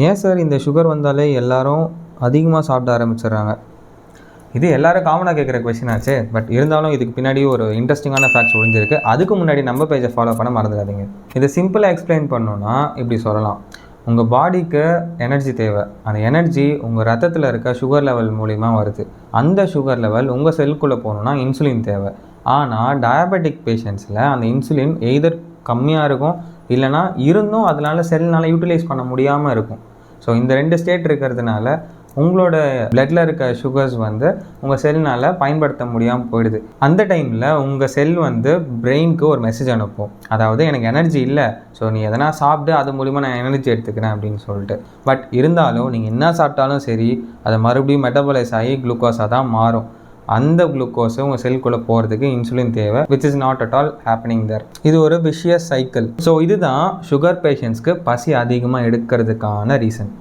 ஏன் சார் இந்த சுகர் வந்தாலே எல்லாரும் அதிகமாக சாப்பிட ஆரம்பிச்சிடுறாங்க? இது எல்லாரும் காமனாக கேட்குற கொஸ்டின் ஆச்சு. பட் இருந்தாலும் இதுக்கு பின்னாடி ஒரு இன்ட்ரெஸ்டிங்கான ஃபேக்ட்ஸ் ஒழிஞ்சிருக்கு. அதுக்கு முன்னாடி நம்ம பேஜை ஃபாலோ பண்ண மறந்துடாதீங்க. இதை சிம்பிளாக எக்ஸ்பிளைன் பண்ணணுன்னா இப்படி சொல்லலாம். உங்கள் பாடிக்கு எனர்ஜி தேவை. அந்த எனர்ஜி உங்கள் ரத்தத்தில் இருக்க சுகர் லெவல் மூலிமா வருது. அந்த சுகர் லெவல் உங்கள் செல்குள்ளே போகணுன்னா இன்சுலின் தேவை. ஆனால் டயபெட்டிக் பேஷண்ட்ஸில் அந்த இன்சுலின் எய்தர் கம்மியாக இருக்கும், இல்லைனா இருந்தும் அதனால் செல்னால் யூட்டிலைஸ் பண்ண முடியாமல் இருக்கும். ஸோ இந்த 2 ஸ்டேட் இருக்கிறதுனால உங்களோட பிளட்டில் இருக்க சுகர்ஸ் உங்கள் செல்னால் பயன்படுத்த முடியாமல் போயிடுது. அந்த டைமில் உங்கள் செல் பிரெயினுக்கு ஒரு மெசேஜ் அனுப்பும். அதாவது எனக்கு எனர்ஜி இல்லை, ஸோ நீ எதனா சாப்பிட்டு அது மூலிமா நான் எனர்ஜி எடுத்துக்கிறேன் அப்படின்னு சொல்லிட்டு. பட் இருந்தாலும் நீங்கள் என்ன சாப்பிட்டாலும் சரி, அதை மறுபடியும் மெட்டபாலைஸ் ஆகி குளுக்கோஸாக தான் மாறும். அந்த குளுக்கோஸை உங்கள் செல்குள்ளே போகிறதுக்கு இன்சுலின் தேவை, which is not at all happening there. இது ஒரு விஷியஸ் சைக்கிள். ஸோ இதுதான் சுகர் பேஷண்ட்ஸ்க்கு பசி அதிகமாக எடுக்கிறதுக்கான ரீசன்.